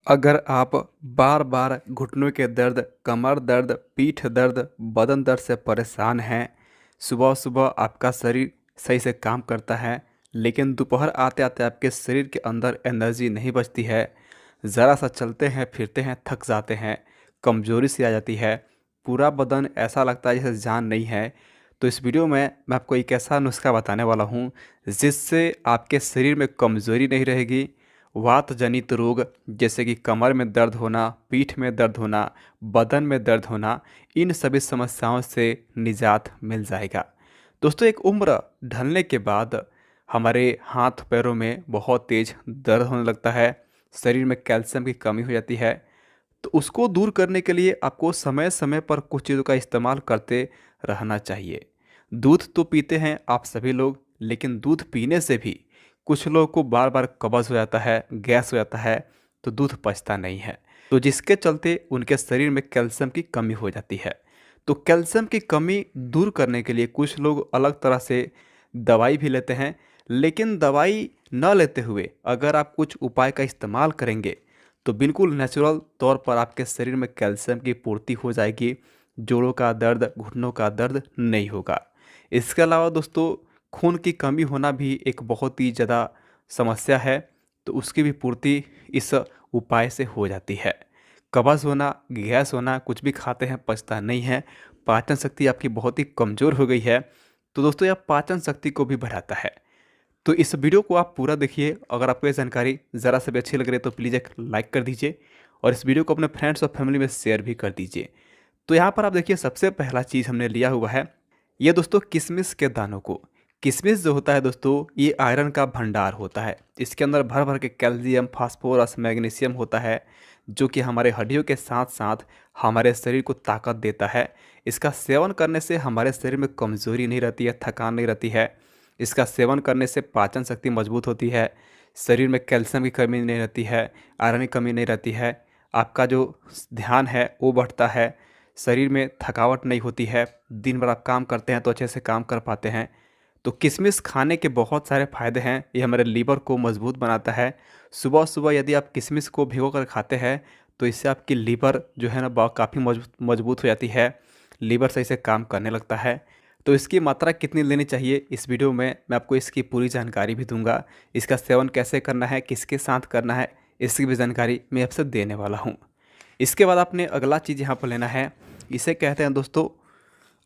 अगर आप बार बार घुटनों के दर्द, कमर दर्द, पीठ दर्द, बदन दर्द से परेशान हैं, सुबह सुबह आपका शरीर सही से काम करता है, लेकिन दोपहर आते आते आपके शरीर के अंदर एनर्जी नहीं बचती है, ज़रा सा चलते हैं फिरते हैं थक जाते हैं, कमज़ोरी सी आ जाती है, पूरा बदन ऐसा लगता है जैसे जान नहीं है। तो इस वीडियो में मैं आपको एक ऐसा नुस्खा बताने वाला हूँ जिससे आपके शरीर में कमज़ोरी नहीं रहेगी। वात जनित रोग जैसे कि कमर में दर्द होना, पीठ में दर्द होना, बदन में दर्द होना, इन सभी समस्याओं से निजात मिल जाएगा। दोस्तों, एक उम्र ढलने के बाद हमारे हाथ पैरों में बहुत तेज़ दर्द होने लगता है, शरीर में कैल्शियम की कमी हो जाती है। तो उसको दूर करने के लिए आपको समय समय पर कुछ चीज़ों का इस्तेमाल करते रहना चाहिए। दूध तो पीते हैं आप सभी लोग, लेकिन दूध पीने से भी कुछ लोगों को बार बार कब्ज़ हो जाता है, गैस हो जाता है, तो दूध पचता नहीं है। तो जिसके चलते उनके शरीर में कैल्शियम की कमी हो जाती है। तो कैल्शियम की कमी दूर करने के लिए कुछ लोग अलग तरह से दवाई भी लेते हैं, लेकिन दवाई न लेते हुए अगर आप कुछ उपाय का इस्तेमाल करेंगे तो बिल्कुल नेचुरल तौर पर आपके शरीर में कैल्शियम की पूर्ति हो जाएगी। जोड़ों का दर्द, घुटनों का दर्द नहीं होगा। इसके अलावा दोस्तों, खून की कमी होना भी एक बहुत ही ज़्यादा समस्या है, तो उसकी भी पूर्ति इस उपाय से हो जाती है। कब्ज़ होना, गैस होना, कुछ भी खाते हैं पचता नहीं है, पाचन शक्ति आपकी बहुत ही कमज़ोर हो गई है, तो दोस्तों यह पाचन शक्ति को भी बढ़ाता है। तो इस वीडियो को आप पूरा देखिए। अगर आपको ये जानकारी ज़रा सा भी अच्छी लग रही है तो प्लीज़ एक लाइक कर दीजिए और इस वीडियो को अपने फ्रेंड्स और फैमिली में शेयर भी कर दीजिए। तो यहाँ पर आप देखिए, सबसे पहला चीज़ हमने लिया हुआ है ये दोस्तों किशमिश के दानों को। किशमिश जो होता है दोस्तों, ये आयरन का भंडार होता है। इसके अंदर भर भर के कैल्शियम, फास्फोरस, मैग्नीशियम होता है, जो कि हमारे हड्डियों के साथ साथ हमारे शरीर को ताकत देता है। इसका सेवन करने से हमारे शरीर में कमज़ोरी नहीं रहती है, थकान नहीं रहती है। इसका सेवन करने से पाचन शक्ति मजबूत होती है, शरीर में कैल्शियम की कमी नहीं रहती है, आयरन की कमी नहीं रहती है, आपका जो ध्यान है वो बढ़ता है, शरीर में थकावट नहीं होती है, दिन भर आप काम करते हैं तो अच्छे से काम कर पाते हैं। तो किशमिश खाने के बहुत सारे फ़ायदे हैं। ये हमारे लीवर को मजबूत बनाता है। सुबह सुबह यदि आप किशमिश को भिगो कर खाते हैं तो इससे आपकी लीवर जो है ना काफ़ी मजबूत मजबूत हो जाती है, लीवर सही से काम करने लगता है। तो इसकी मात्रा कितनी लेनी चाहिए, इस वीडियो में मैं आपको इसकी पूरी जानकारी भी दूंगा। इसका सेवन कैसे करना है, किसके साथ करना है, इसकी भी जानकारी मैं आपसे देने वाला हूँ। इसके बाद आपने अगला चीज़ यहाँ पर लेना है, इसे कहते हैं दोस्तों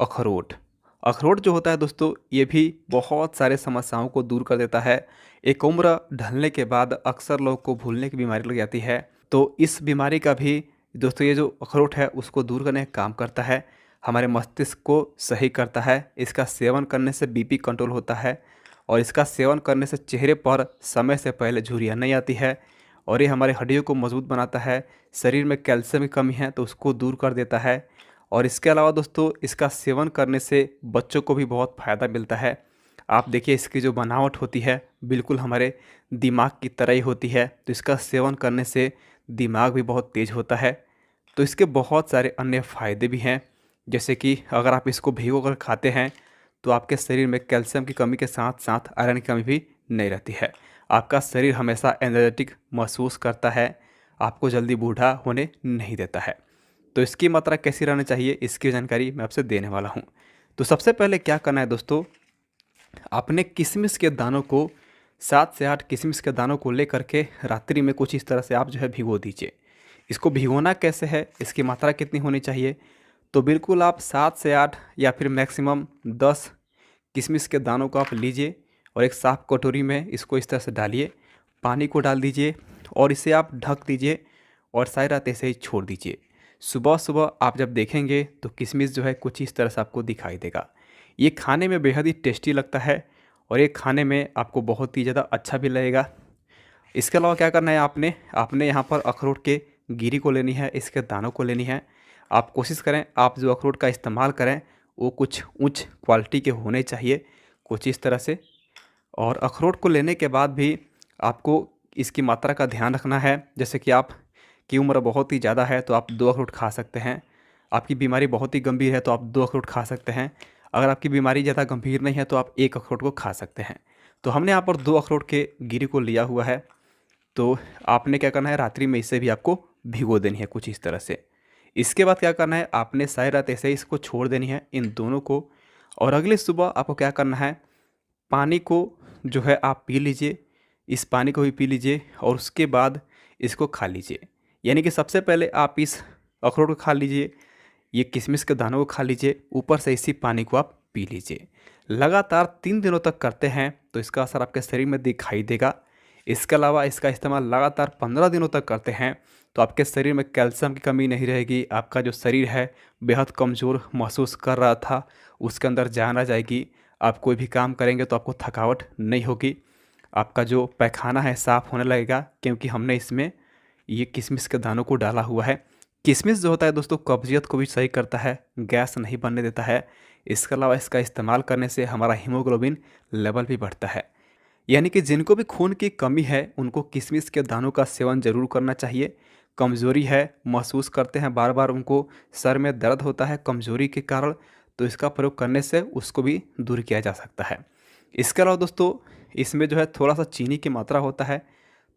अखरोट। अखरोट जो होता है दोस्तों, ये भी बहुत सारे समस्याओं को दूर कर देता है। एक उम्र ढलने के बाद अक्सर लोग को भूलने की बीमारी लग जाती है, तो इस बीमारी का भी दोस्तों ये जो अखरोट है उसको दूर करने का काम करता है। हमारे मस्तिष्क को सही करता है। इसका सेवन करने से बीपी कंट्रोल होता है और इसका सेवन करने से चेहरे पर समय से पहले झुर्रियाँ नहीं आती है और ये हमारे हड्डियों को मजबूत बनाता है। शरीर में कैल्शियम की कमी है तो उसको दूर कर देता है। और इसके अलावा दोस्तों, इसका सेवन करने से बच्चों को भी बहुत फ़ायदा मिलता है। आप देखिए, इसकी जो बनावट होती है बिल्कुल हमारे दिमाग की तरह ही होती है, तो इसका सेवन करने से दिमाग भी बहुत तेज़ होता है। तो इसके बहुत सारे अन्य फ़ायदे भी हैं, जैसे कि अगर आप इसको भिगो कर खाते हैं तो आपके शरीर में कैल्शियम की कमी के साथ साथ आयरन की कमी भी नहीं रहती है। आपका शरीर हमेशा एनर्जेटिक महसूस करता है, आपको जल्दी बूढ़ा होने नहीं देता है। तो इसकी मात्रा कैसी रहनी चाहिए, इसकी जानकारी मैं आपसे देने वाला हूँ। तो सबसे पहले क्या करना है दोस्तों, आपने किशमिश के दानों को 7 से 8 किशमिश के दानों को लेकर के रात्रि में कुछ इस तरह से आप जो है भिगो दीजिए। इसको भिगोना कैसे है, इसकी मात्रा कितनी होनी चाहिए, तो बिल्कुल आप 7 से 8 या फिर मैक्सिमम 10 किशमिश के दानों को आप लीजिए और एक साफ़ कटोरी में इसको इस तरह से डालिए, पानी को डाल दीजिए और इसे आप ढक दीजिए और सारी रात ऐसे ही छोड़ दीजिए। सुबह सुबह आप जब देखेंगे तो किशमिश जो है कुछ इस तरह से आपको दिखाई देगा। ये खाने में बेहद ही टेस्टी लगता है और ये खाने में आपको बहुत ही ज़्यादा अच्छा भी लगेगा। इसके अलावा क्या करना है, आपने आपने यहाँ पर अखरोट के गिरी को लेनी है, इसके दानों को लेनी है। आप कोशिश करें आप जो अखरोट का इस्तेमाल करें वो कुछ उच्च क्वालिटी के होने चाहिए, कुछ इस तरह से। और अखरोट को लेने के बाद भी आपको इसकी मात्रा का ध्यान रखना है। जैसे कि आप की उम्र बहुत ही ज़्यादा है तो आप 2 अखरोट खा सकते हैं। आपकी बीमारी बहुत ही गंभीर है तो आप 2 अखरोट खा सकते हैं। अगर आपकी बीमारी ज़्यादा गंभीर नहीं है तो आप 1 अखरोट को खा सकते हैं। तो हमने यहाँ पर 2 अखरोट के गिरी को लिया हुआ है। तो आपने क्या करना है, रात्रि में इसे भी आपको भिगो देनी है कुछ इस तरह से। इसके बाद क्या करना है, आपने सारी रात ऐसे ही इसको छोड़ देनी है इन दोनों को। और अगले सुबह आपको क्या करना है, पानी को जो है आप पी लीजिए, इस पानी को भी पी लीजिए और उसके बाद इसको खा लीजिए। यानी कि सबसे पहले आप इस अखरोट को खा लीजिए, ये किशमिश के दानों को खा लीजिए, ऊपर से इसी पानी को आप पी लीजिए। लगातार 3 दिनों तक करते हैं तो इसका असर आपके शरीर में दिखाई देगा। इसके अलावा इसका इस्तेमाल लगातार 15 दिनों तक करते हैं तो आपके शरीर में कैल्शियम की कमी नहीं रहेगी। आपका जो शरीर है बेहद कमज़ोर महसूस कर रहा था, उसके अंदर जान आ जाएगी। आप कोई भी काम करेंगे तो आपको थकावट नहीं होगी। आपका जो पैखाना है साफ़ होने लगेगा, क्योंकि हमने इसमें ये किशमिश के दानों को डाला हुआ है। किशमिश जो होता है दोस्तों, कब्जियत को भी सही करता है, गैस नहीं बनने देता है। इसके अलावा इसका इस्तेमाल करने से हमारा हीमोग्लोबिन लेवल भी बढ़ता है। यानी कि जिनको भी खून की कमी है उनको किशमिश के दानों का सेवन ज़रूर करना चाहिए। कमज़ोरी है, महसूस करते हैं बार बार, उनको सर में दर्द होता है कमज़ोरी के कारण, तो इसका प्रयोग करने से उसको भी दूर किया जा सकता है। इसके अलावा दोस्तों, इसमें जो है थोड़ा सा चीनी की मात्रा होता है,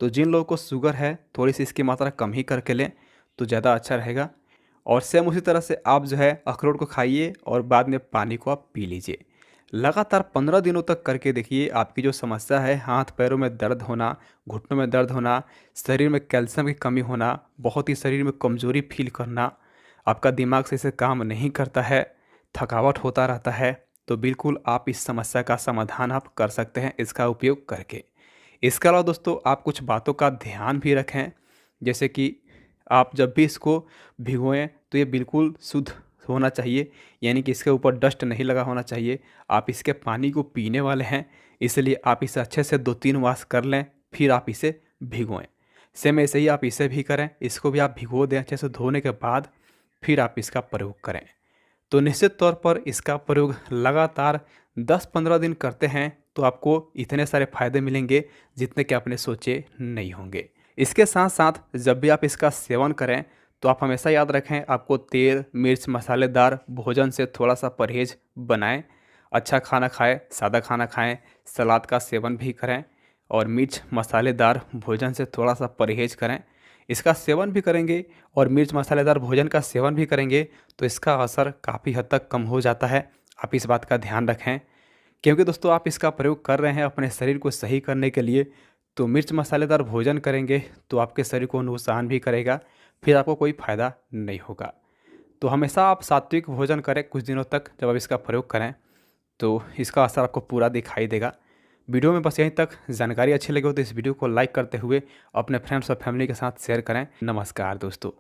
तो जिन लोगों को शुगर है थोड़ी सी इसकी मात्रा कम ही करके लें तो ज़्यादा अच्छा रहेगा। और सेम उसी तरह से आप जो है अखरोट को खाइए और बाद में पानी को आप पी लीजिए। लगातार 15 दिनों तक करके देखिए, आपकी जो समस्या है हाथ पैरों में दर्द होना, घुटनों में दर्द होना, शरीर में कैल्शियम की कमी होना, बहुत ही शरीर में कमज़ोरी फील करना, आपका दिमाग सही से काम नहीं करता है, थकावट होता रहता है, तो बिल्कुल आप इस समस्या का समाधान आप कर सकते हैं इसका उपयोग करके। इसके अलावा दोस्तों, आप कुछ बातों का ध्यान भी रखें, जैसे कि आप जब भी इसको भिगोएं तो ये बिल्कुल शुद्ध होना चाहिए, यानी कि इसके ऊपर डस्ट नहीं लगा होना चाहिए। आप इसके पानी को पीने वाले हैं, इसलिए आप इसे अच्छे से 2-3 वॉश कर लें, फिर आप इसे भिगोएं। सेम ऐसे ही आप इसे भी करें, इसको भी आप भिगो दें अच्छे से धोने के बाद, फिर आप इसका प्रयोग करें। तो निश्चित तौर पर इसका प्रयोग लगातार 10-15 दिन करते हैं तो आपको इतने सारे फ़ायदे मिलेंगे जितने कि आपने सोचे नहीं होंगे। इसके साथ साथ जब भी आप इसका सेवन करें तो आप हमेशा याद रखें, आपको तेल मिर्च मसालेदार भोजन से थोड़ा सा परहेज़ बनाएं। अच्छा खाना खाएं, सादा खाना खाएं, सलाद का सेवन भी करें और मिर्च मसालेदार भोजन से थोड़ा सा परहेज़ करें। इसका सेवन भी करेंगे और मिर्च मसालेदार भोजन का सेवन भी करेंगे तो इसका असर काफ़ी हद तक कम हो जाता है। आप इस बात का ध्यान रखें, क्योंकि दोस्तों आप इसका प्रयोग कर रहे हैं अपने शरीर को सही करने के लिए, तो मिर्च मसालेदार भोजन करेंगे तो आपके शरीर को नुकसान भी करेगा, फिर आपको कोई फ़ायदा नहीं होगा। तो हमेशा आप सात्विक भोजन करें कुछ दिनों तक, जब आप इसका प्रयोग करें तो इसका असर आपको पूरा दिखाई देगा। वीडियो में बस यहीं तक। जानकारी अच्छी लगी हो तो इस वीडियो को लाइक करते हुए अपने फ्रेंड्स और फैमिली के साथ शेयर करें। नमस्कार दोस्तों।